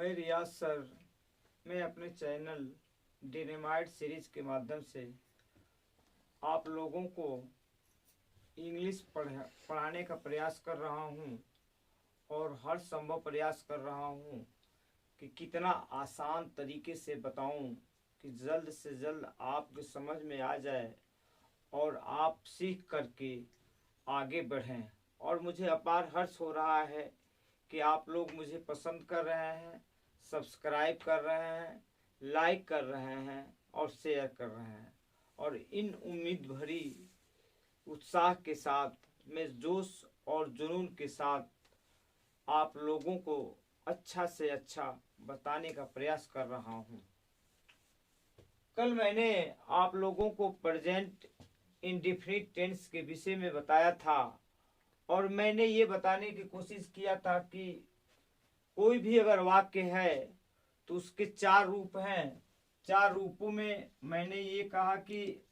मैं रियाज सर, मैं अपने चैनल डिनेमाइट सीरीज के माध्यम से आप लोगों को इंग्लिश पढ़ाने का प्रयास कर रहा हूं और हर संभव प्रयास कर रहा हूं कि कितना आसान तरीके से बताऊं कि जल्द से जल्द आपके समझ में आ जाए और आप सीख करके आगे बढ़ें। और मुझे अपार हर्ष हो रहा है कि आप लोग मुझे पसंद कर रहे हैं, सब्सक्राइब कर रहे हैं, लाइक कर रहे हैं और शेयर कर रहे हैं। और इन उम्मीद भरी उत्साह के साथ मैं जोश और जुनून के साथ आप लोगों को अच्छा से अच्छा बताने का प्रयास कर रहा हूं। कल मैंने आप लोगों को प्रेजेंट इंडेफिनिट टेंस के विषय में बताया था और मैंने ये बताने की कोशिश किया था कि कोई भी अगर वाक्य है तो उसके चार रूप हैं। चार रूपों में मैंने ये कहा कि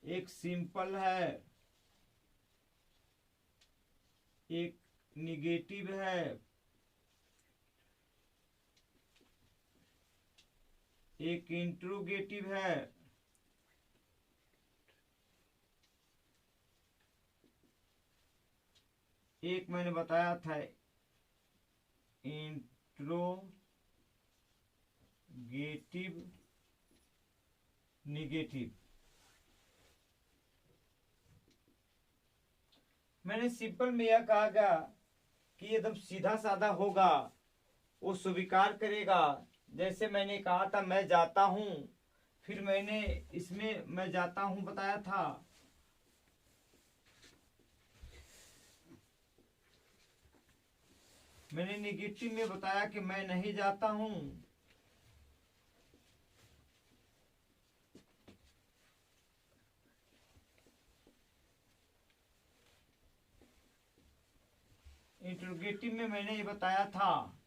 एक सिंपल है, एक निगेटिव है, एक इंट्रोगेटिव है, एक मैंने बताया था इंट्रोगेटिव निगेटिव। मैंने सिंपल में यह कहा गया कि एकदम सीधा साधा होगा, वो स्वीकार करेगा। जैसे मैंने कहा था मैं जाता हूं, फिर मैंने इसमें मैं जाता हूं बताया था। मैंने निगेटिव में बताया कि मैं नहीं जाता हूं। इंट्रोगेटिव में मैंने ये बताया था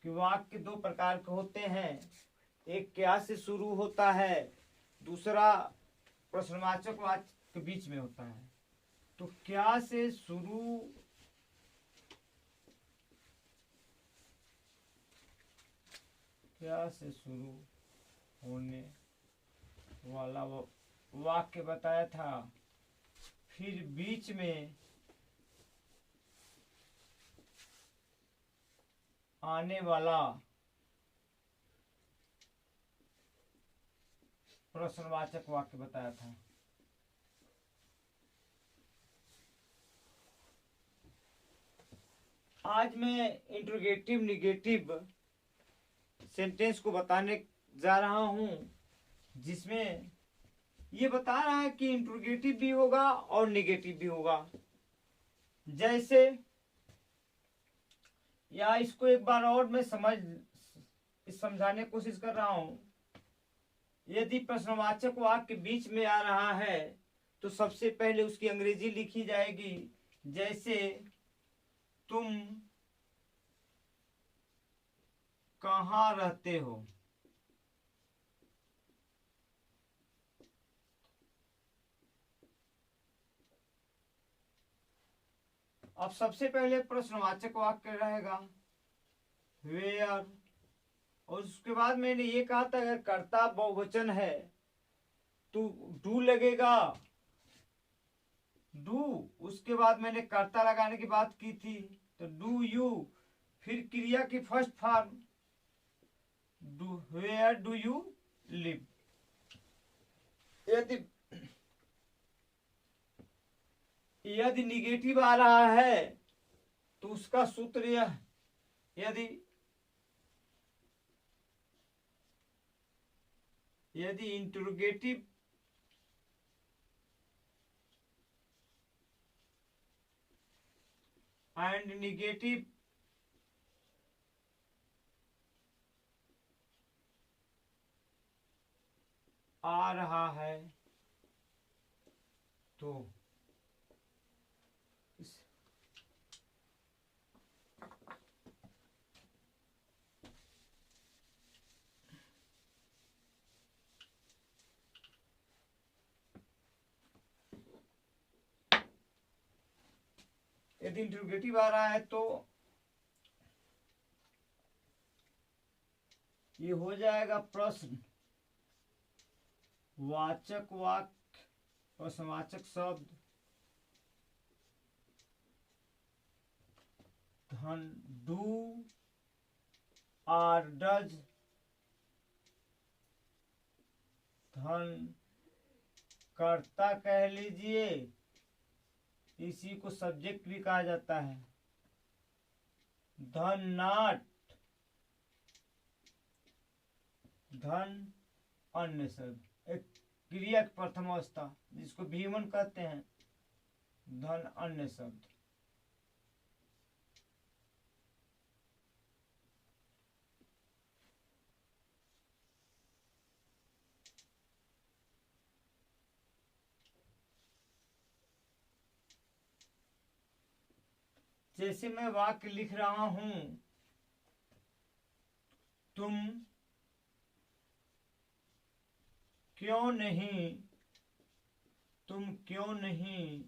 कि वाक्य दो प्रकार के होते हैं, एक क्या से शुरू होता है, दूसरा प्रश्नवाचक वाक्य के बीच में होता है। तो क्या से शुरू होने वाला वाक्य बताया था, फिर बीच में आने वाला प्रश्नवाचक वाक्य बताया था। आज मैं इंट्रोगेटिव निगेटिव सेंटेंस को बताने जा रहा हूं, जिसमें ये बता रहा है कि इंट्रोगेटिव भी होगा और निगेटिव भी होगा। जैसे या इसको एक बार और मैं समझाने की कोशिश कर रहा हूं। यदि प्रश्नवाचक वाक्य बीच में आ रहा है तो सबसे पहले उसकी अंग्रेजी लिखी जाएगी। जैसे तुम कहाँ रहते हो। अब सबसे पहले प्रश्नवाचक वाक्य रहेगा वेयर, और उसके बाद मैंने ये कहा था अगर कर्ता बहुवचन है तो डू लगेगा, डू। उसके बाद मैंने कर्ता लगाने की बात की थी तो डू यू, फिर क्रिया की first form do, where do you live. यदि निगेटिव आ रहा है तो उसका सूत्र यह, यदि इंट्रोगेटिव एंड निगेटिव आ रहा है तो यदि इंट्रोगेटिव आ रहा है तो ये हो जाएगा प्रश्न वाचक वाक्य, प्रश्नवाचक शब्द। धन डू आर डज, धन कर्ता कह लीजिए, इसी को सब्जेक्ट भी कहा जाता है। धन नॉट, धन अन्य शब्द, एक क्रिया की प्रथम अवस्था जिसको V1 कहते हैं। धन अन्य शब्द। जैसे मैं वाक्य लिख रहा हूं, तुम क्यों नहीं, तुम क्यों नहीं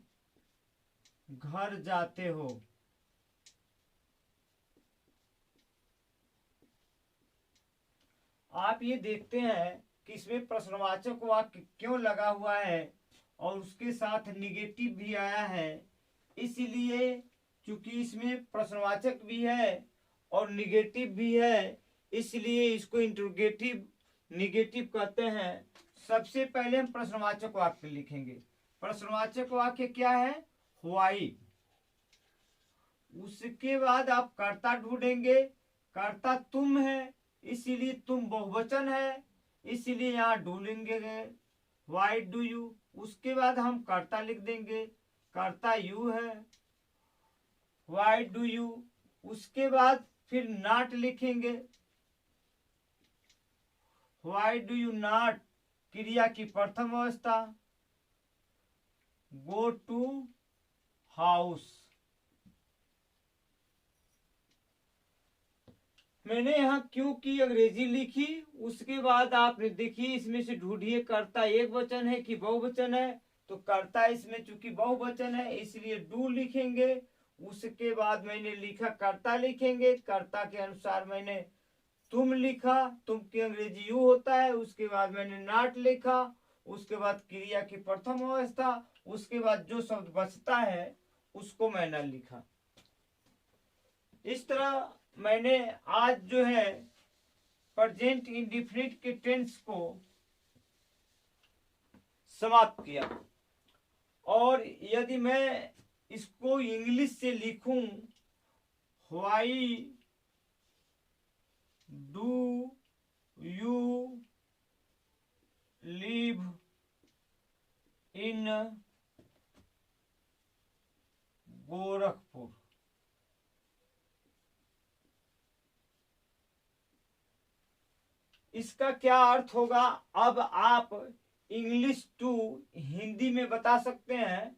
घर जाते हो। आप ये देखते हैं कि इसमें प्रश्नवाचक वाक्य क्यों लगा हुआ है और उसके साथ निगेटिव भी आया है। इसलिए चूंकि इसमें प्रश्नवाचक भी है और निगेटिव भी है, इसलिए इसको इंट्रोगेटिव निगेटिव कहते हैं। सबसे पहले हम प्रश्नवाचक वाक्य लिखेंगे। प्रश्नवाचक वाक्य क्या है? व्हाई। उसके बाद आप कर्ता ढूंढेंगे। कर्ता तुम है, इसीलिए तुम बहुवचन है, इसीलिए यहाँ ढूंढेंगे व्हाई डू यू। उसके बाद हम कर्ता लिख देंगे, कर्ता यू है, व्हाई डू यू। उसके बाद फिर नॉट लिखेंगे, व्हाई डू यू नॉट, क्रिया की प्रथम अवस्था। Go to house. मैंने यहाँ क्यों की अंग्रेजी लिखी, उसके बाद आपने देखिए इसमें से ढूंढिए कर्ता एक वचन है कि बहुवचन है। तो कर्ता इसमें चूंकि बहुवचन है इसलिए डू लिखेंगे। उसके बाद मैंने लिखा कर्ता लिखेंगे, कर्ता के अनुसार मैंने तुम लिखा, तुम की अंग्रेजी यू होता है। उसके बाद मैंने नॉट लिखा, उसके बाद क्रिया की प्रथम अवस्था, उसके बाद जो शब्द बचता है उसको मैंने लिखा। इस तरह मैंने आज जो है प्रेजेंट इंडेफिनिट के टेंस को समाप्त किया। और यदि मैं इसको इंग्लिश से लिखूं, why do you live in Gorakhpur. इसका क्या अर्थ होगा? अब आप इंग्लिश टू हिंदी में बता सकते हैं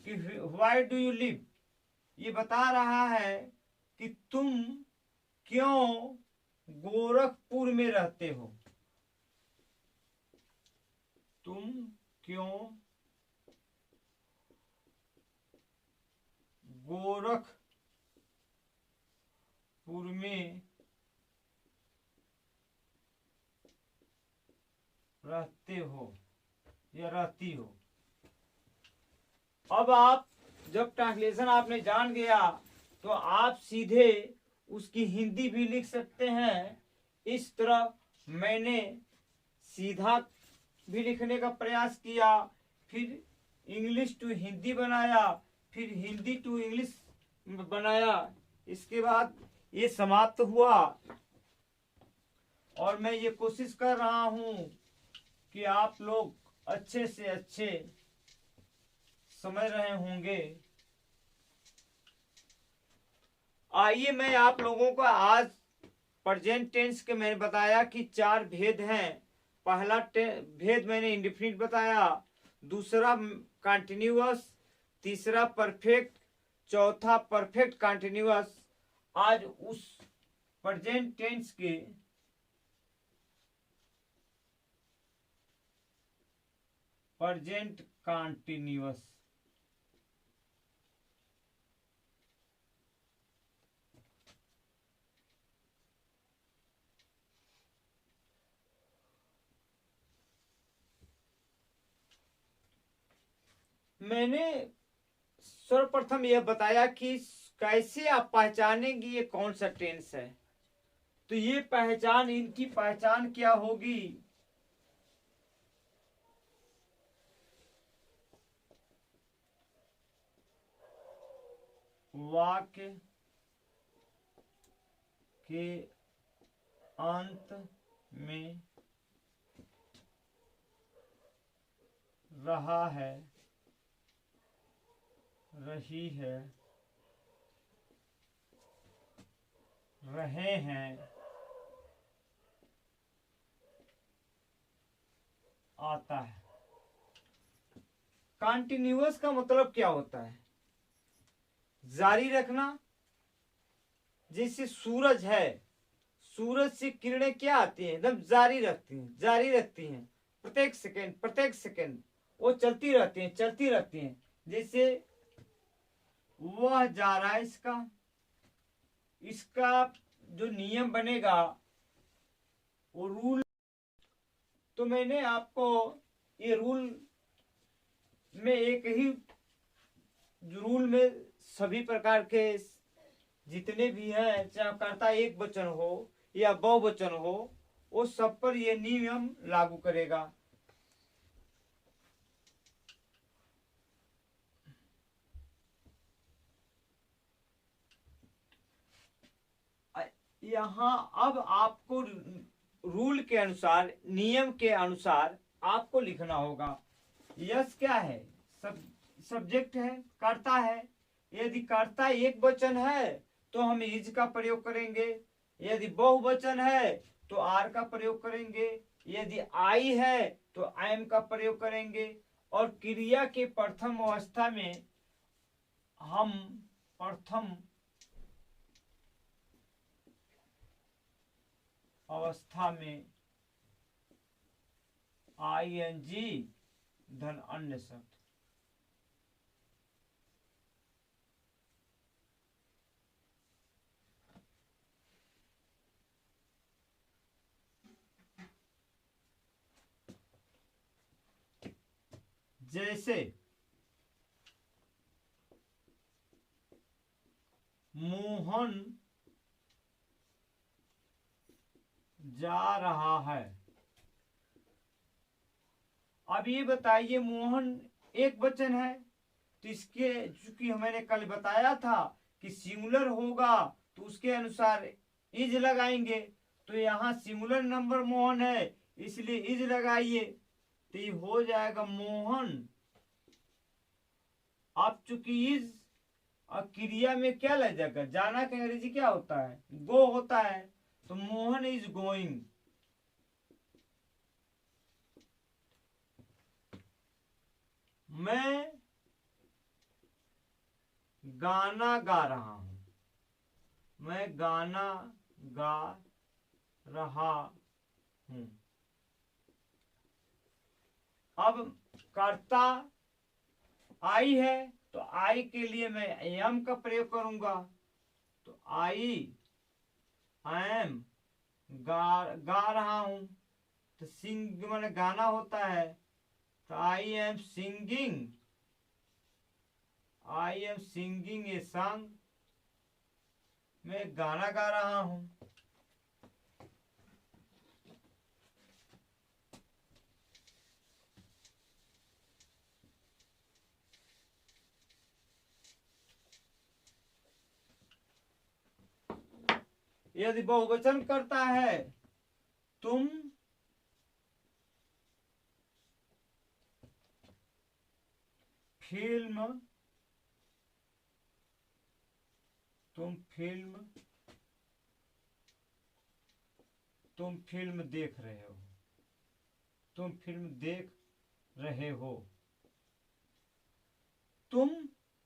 कि व्हाई डू यू लिव, ये बता रहा है कि तुम क्यों गोरखपुर में रहते हो। तुम क्यों गोरखपुर में रहते हो या रहती हो। अब आप जब ट्रांसलेशन आपने जान गया तो आप सीधे उसकी हिंदी भी लिख सकते हैं। इस तरह मैंने सीधा भी लिखने का प्रयास किया, फिर इंग्लिश टू हिंदी बनाया, फिर हिंदी टू इंग्लिश बनाया। इसके बाद ये समाप्त हुआ और मैं ये कोशिश कर रहा हूं कि आप लोग अच्छे से अच्छे समझ रहे होंगे। आइए मैं आप लोगों को आज प्रेजेंट टेंस के मैंने बताया कि 4 भेद हैं। पहला भेद मैंने इंडेफिनिट बताया, दूसरा कंटिन्यूअस, तीसरा परफेक्ट, चौथा परफेक्ट कंटिन्यूअस। आज उस प्रेजेंट टेंस के प्रेजेंट कंटिन्यूअस मैंने सर्वप्रथम यह बताया कि कैसे आप पहचानेंगे ये कौन सा टेंस है। तो ये पहचान, इनकी पहचान क्या होगी? वाक्य के अंत में रहा है, रही है, रहे हैं, आता है। कॉन्टिन्यूअस का मतलब क्या होता है? जारी रखना। जैसे सूरज है, सूरज से किरणें क्या आती हैं, एकदम जारी रखती हैं, जारी रखती हैं, प्रत्येक सेकंड वो चलती रहती हैं, चलती रहती हैं। जैसे वह जा रहा है, इसका जो नियम बनेगा, वो रूल। तो मैंने आपको ये रूल में एक ही रूल में सभी प्रकार के जितने भी हैं, चाहे कर्ता एक वचन हो या बहुवचन हो, वो सब पर ये नियम लागू करेगा। यहाँ अब आपको रूल के अनुसार, नियम के अनुसार आपको लिखना होगा। यस क्या है? सब्जेक्ट है, कर्ता है। यदि कर्ता एक वचन है तो हम इज का प्रयोग करेंगे। यदि बहुवचन है तो आर का प्रयोग करेंगे। यदि आई है तो एम का प्रयोग करेंगे। और क्रिया के प्रथम अवस्था में हम प्रथम अवस्था में आईएनजी धन अन्य शब्द। जैसे मोहन जा रहा है। अब ये बताइए, मोहन एक वचन है, तो इसके चूंकि मैंने कल बताया था कि सिंगुलर होगा तो उसके अनुसार इज लगाएंगे। तो यहाँ सिंगुलर नंबर मोहन है, इसलिए इज लगाइए, तो ये हो जाएगा मोहन। अब चूंकि इज और क्रिया में क्या लग जाएगा? जाना का अंग्रेजी क्या होता है? गो होता है। तो मोहन इज गोइंग। मैं गाना गा रहा हूं। मैं गाना गा रहा हूं। अब कर्ता आई है, तो आई के लिए मैं एम का प्रयोग करूंगा। तो आई एम गा रहा हूं। तो सिंग मैंने गाना होता है, तो I am singing. I am singing a song. मैं गाना गा रहा हूं। यदि बहुवचन करता है, तुम फिल्म, तुम फिल्म, तुम फिल्म देख रहे हो। तुम फिल्म देख रहे हो। तुम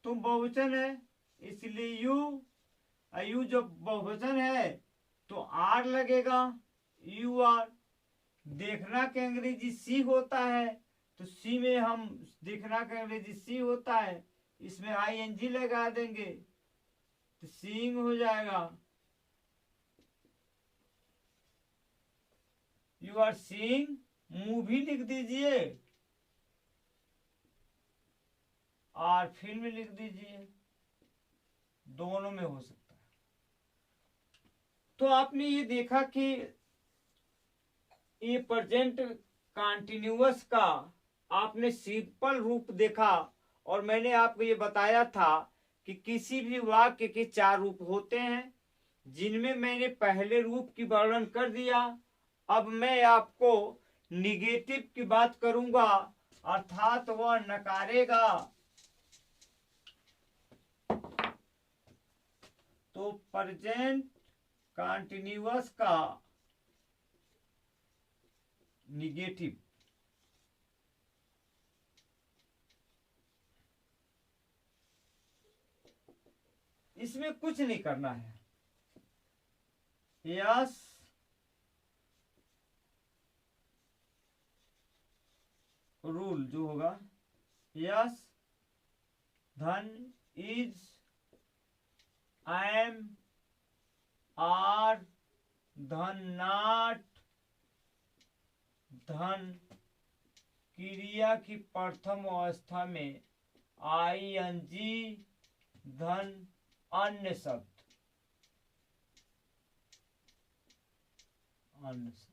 बहुवचन है, इसलिए यू जब बहुवचन है तो आर लगेगा। You are. देखना के अंग्रेजी सी होता है, तो सी में हम देखना का अंग्रेजी सी होता है, इसमें आई एन जी लगा देंगे तो सीइंग हो जाएगा। यू आर सीइंग मूवी लिख दीजिए। आर फिल्म लिख दीजिए, दोनों में हो सकता है। तो आपने ये देखा कि ये प्रेजेंट कॉन्टिन्यूअस का आपने सिंपल रूप देखा, और मैंने आपको ये बताया था कि किसी भी वाक्य के 4 रूप होते हैं, जिनमें मैंने पहले रूप की वर्णन कर दिया। अब मैं आपको निगेटिव की बात करूंगा, अर्थात वह नकारेगा। तो प्रेजेंट कॉन्टिन्यूअस का निगेटिव, इसमें कुछ नहीं करना है। यस रूल जो होगा, यस धन इज एम आर धन नॉट धन क्रिया की प्रथम अवस्था में आईएनजी धन अन्य शब्द, अन्य शब्द।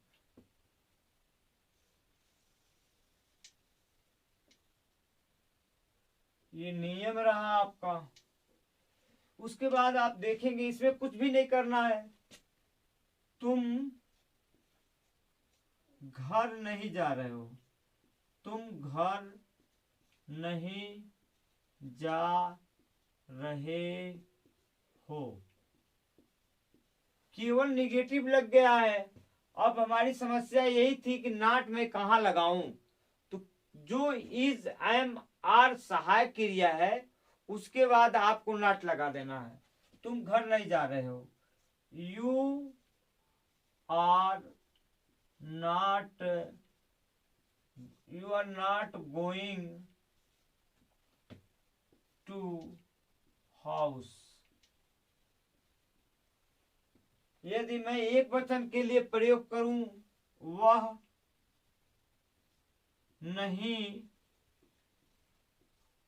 ये नियम रहा आपका। उसके बाद आप देखेंगे इसमें कुछ भी नहीं करना है। तुम घर नहीं जा रहे हो, तुम घर नहीं जा रहे हो, केवल निगेटिव लग गया है। अब हमारी समस्या यही थी कि नॉट में कहां लगाऊं। तो जो इज एम आर सहायक क्रिया है, उसके बाद आपको नॉट लगा देना है। तुम घर नहीं जा रहे हो, you are not, you are not going to house. यदि मैं एक वचन के लिए प्रयोग करूं, वह नहीं,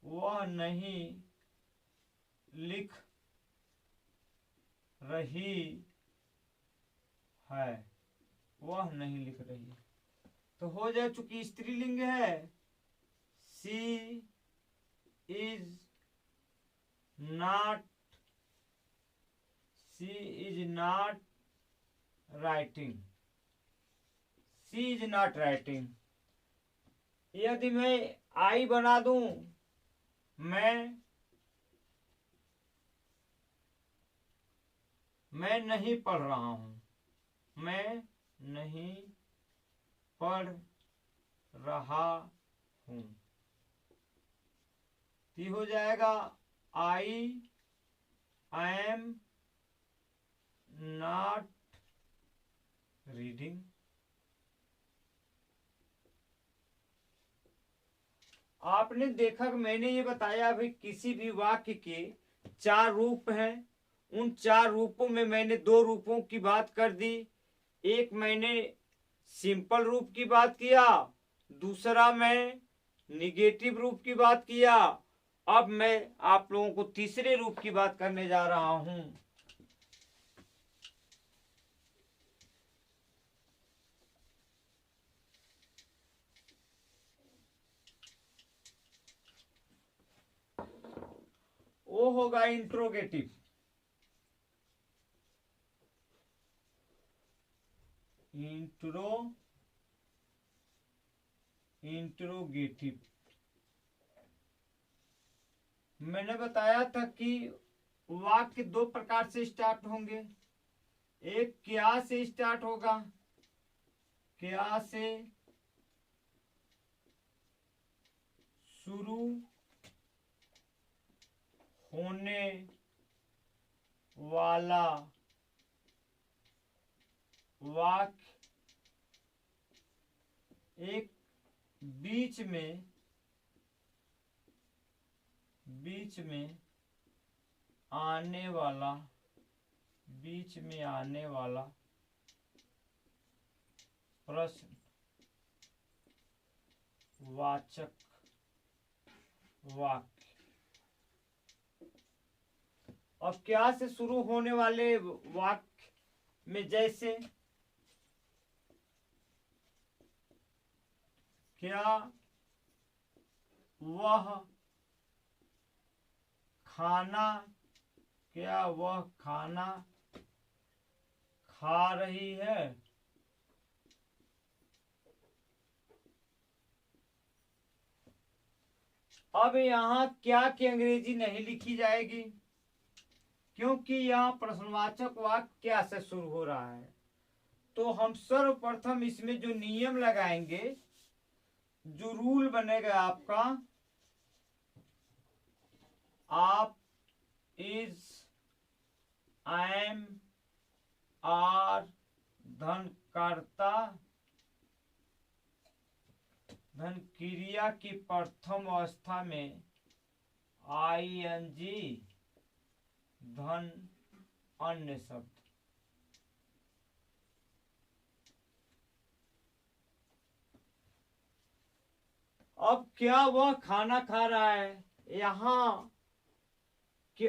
वह नहीं लिख रही है, वह नहीं लिख रही है, तो हो जाए। चूंकि स्त्रीलिंग है, she is not, she is not writing, she is not writing. यदि मैं आई बना दूं, मैं नहीं पढ़ रहा हूं, मैं नहीं पढ़ रहा हूं, तो हो जाएगा आई एम नॉट रीडिंग। आपने देखा कि मैंने ये बताया भाई किसी भी वाक्य के 4 रूप हैं। उन 4 रूपों में मैंने 2 रूपों की बात कर दी। एक मैंने सिंपल रूप की बात किया, दूसरा मैं निगेटिव रूप की बात किया। अब मैं आप लोगों को तीसरे रूप की बात करने जा रहा हूं। वो होगा इंट्रोगेटिव। इंट्रोगेटिव मैंने बताया था कि वाक्य 2 प्रकार से स्टार्ट होंगे। एक क्या से स्टार्ट होगा, क्या से शुरू होने वाला वाक्य, एक बीच में आने वाला, बीच में आने वाला प्रश्न वाचक वाक्य। और क्या से शुरू होने वाले वाक्य में जैसे क्या वह खाना, क्या वह खाना खा रही है। अब यहाँ क्या की अंग्रेजी नहीं लिखी जाएगी क्योंकि यहाँ प्रश्नवाचक वाक्य क्या से शुरू हो रहा है। तो हम सर्वप्रथम इसमें जो नियम लगाएंगे, जो रूल बनेगा आपका, आप, इज, एम, आर, धन कर्ता, धन क्रिया की प्रथम अवस्था में आईएनजी, धन अन्य शब्द। अब क्या वह खाना खा रहा है, यहाँ कि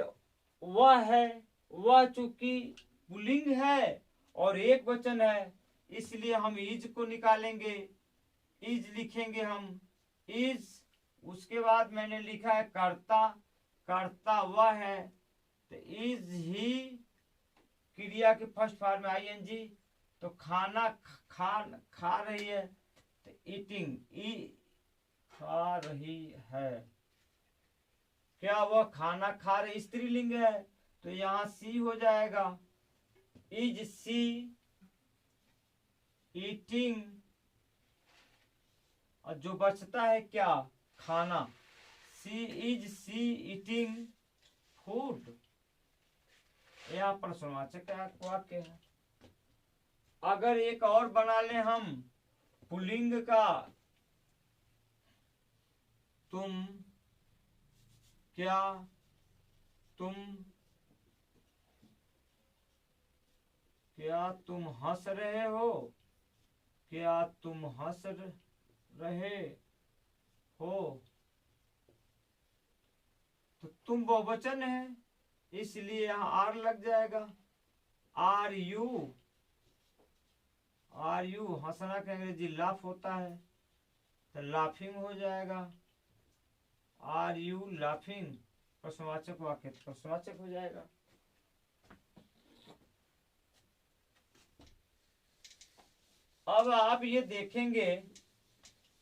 वह है, वह चूंकि पुल्लिंग है और एक वचन है, इसलिए हम इज को निकालेंगे, इज लिखेंगे हम, इज। उसके बाद मैंने लिखा है कर्ता, कर्ता वह है, तो इज ही क्रिया के फर्स्ट फॉर्म में आईएनजी, तो खाना खा रही है, तो ईटिंग, ई खा रही है। क्या वह खाना खा रही, स्त्रीलिंग है, तो यहां सी हो जाएगा, इज सी ईटिंग, और जो बचता है क्या, खाना, सी इज सी ईटिंग फूड। यहाँ प्रश्नवाचक वाक्य है। अगर एक और बना ले हम पुल्लिंग का, तुम क्या, तुम क्या तुम हंस रहे हो, क्या तुम हंस रहे हो, तो तुम बहुवचन है इसलिए यहां आर लग जाएगा। आर यू, आर यू हंसना का अंग्रेजी लाफ होता है, तो लाफिंग हो जाएगा। आर यू लाफिंग, प्रश्नवाचक वाक्य प्रश्नवाचक हो जाएगा। अब आप ये देखेंगे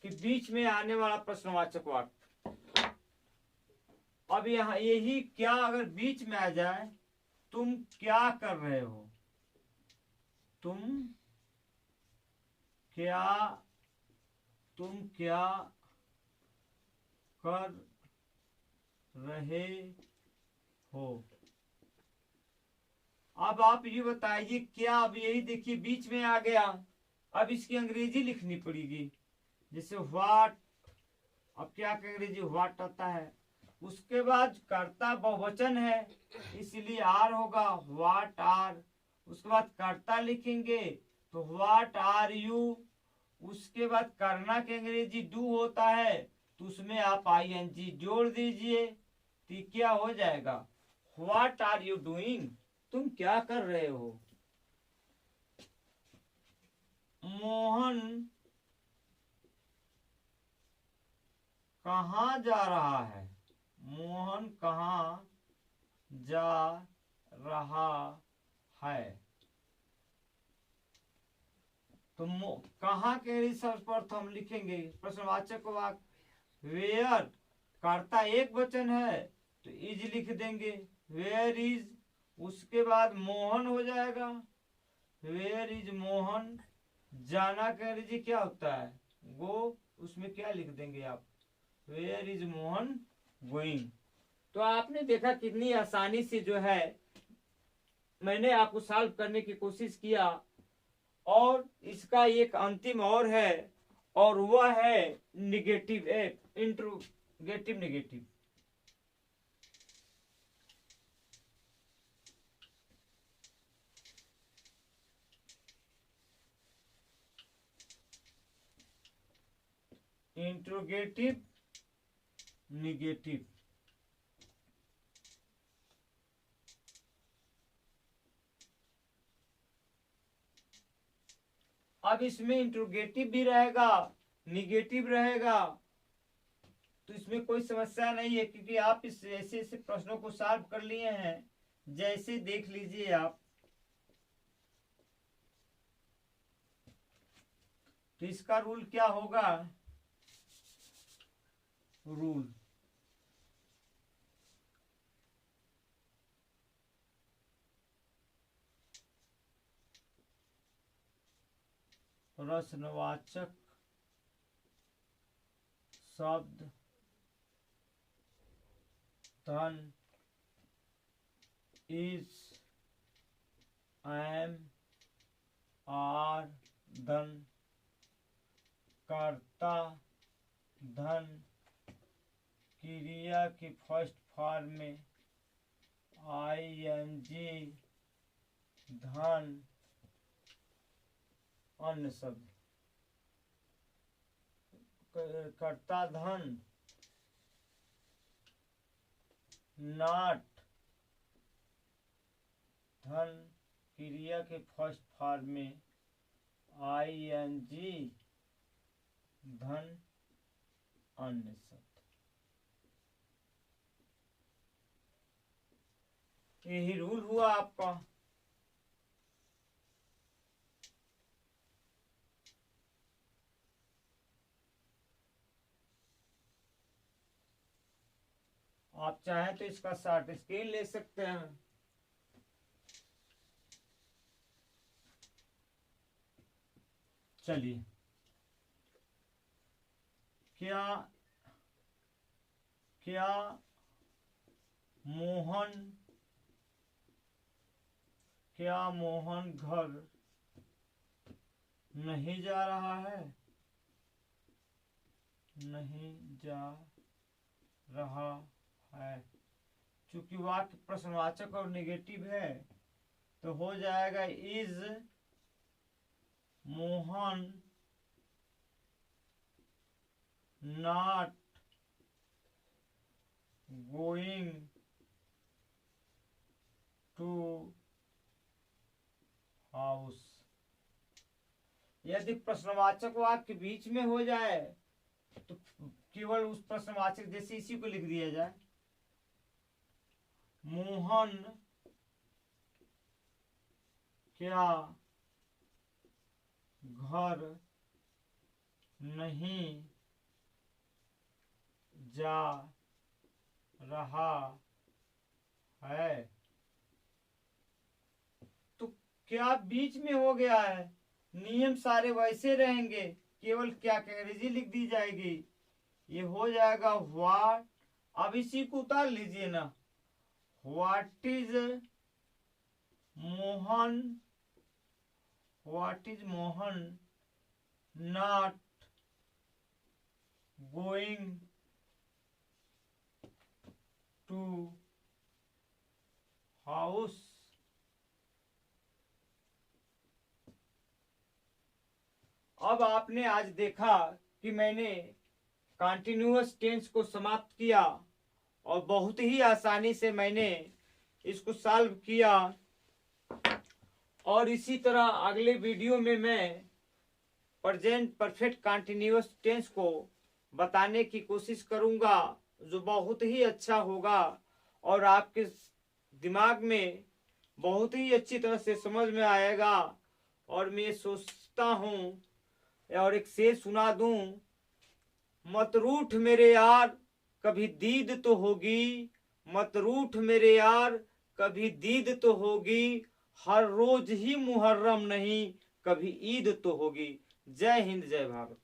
कि बीच में आने वाला प्रश्नवाचक वाक्य, अब यहाँ यही क्या अगर बीच में आ जाए, तुम क्या कर रहे हो, तुम क्या, तुम क्या कर रहे हो। अब आप ये बताइए क्या, अब यही देखिए बीच में आ गया, अब इसकी अंग्रेजी लिखनी पड़ेगी, जैसे व्हाट, अब क्या का अंग्रेजी व्हाट आता है। उसके बाद कर्ता बहुवचन है इसलिए आर होगा, व्हाट आर। उसके बाद कर्ता लिखेंगे तो व्हाट आर यू। उसके बाद करना के अंग्रेजी डू होता है, तो उसमें आप आईएनजी जोड़ दीजिए, तो क्या हो जाएगा, व्हाट आर यू डूइंग, तुम क्या कर रहे हो। मोहन कहाँ जा रहा है, मोहन कहाँ जा रहा है, तो कहाँ के सर्वप्रथम लिखेंगे प्रश्नवाचक वाक्य, वेयर, कर्ता एक वचन है तो इज लिख देंगे, वेयर इज। उसके बाद मोहन हो जाएगा, वेयर इज मोहन। जाना का अंग्रेजी क्या होता है, गो, उसमें क्या लिख देंगे आप, वेयर इज मोहन गोइंग। तो आपने देखा कितनी आसानी से जो है मैंने आपको सॉल्व करने की कोशिश किया। और इसका एक अंतिम और है, और वह है negative, interrogative negative. Interrogative negative, अब इसमें इंट्रोगेटिव भी रहेगा, निगेटिव रहेगा, तो इसमें कोई समस्या नहीं है, क्योंकि आप इस ऐसे ऐसे प्रश्नों को सॉल्व कर लिए हैं। जैसे देख लीजिए आप, तो इसका रूल क्या होगा? रूल प्रश्नवाचक शब्द धन इज, एम, आर धन कर्ता धन क्रिया की फर्स्ट फॉर्म में ING धन अन्य शब्द, कर्ता धन नॉट धन क्रिया के फर्स्ट फॉर्म में ING धन अन्य शब्द। यही रूल हुआ आपका। आप चाहें तो इसका शॉर्ट स्क्रीन ले सकते हैं। चलिए, क्या क्या मोहन घर नहीं जा रहा है? नहीं जा रहा है। चूंकि वाक्य प्रश्नवाचक और नेगेटिव है, तो हो जाएगा is Mohan not going to house. यदि प्रश्नवाचक वाक्य बीच में हो जाए तो केवल उस प्रश्नवाचक जैसे इसी को लिख दिया जाए, मोहन क्या घर नहीं जा रहा है। तो क्या बीच में हो गया है, नियम सारे वैसे रहेंगे, केवल क्या अंग्रेजी लिख दी जाएगी। ये हो जाएगा व्हाट। अब इसी को उतार लीजिए ना, what is Mohan not going to house. अब आपने आज देखा कि मैंने कॉन्टिन्यूअस टेंस को समाप्त किया और बहुत ही आसानी से मैंने इसको सॉल्व किया। और इसी तरह अगले वीडियो में मैं प्रेजेंट परफेक्ट कॉन्टिन्यूअस टेंस को बताने की कोशिश करूंगा, जो बहुत ही अच्छा होगा और आपके दिमाग में बहुत ही अच्छी तरह से समझ में आएगा। और मैं सोचता हूँ और एक शेर सुना दूं, मत रूठ मेरे यार कभी दीद तो होगी, मत रूठ मेरे यार कभी दीद तो होगी, हर रोज ही मुहर्रम नहीं कभी ईद तो होगी। जय हिंद, जय भारत।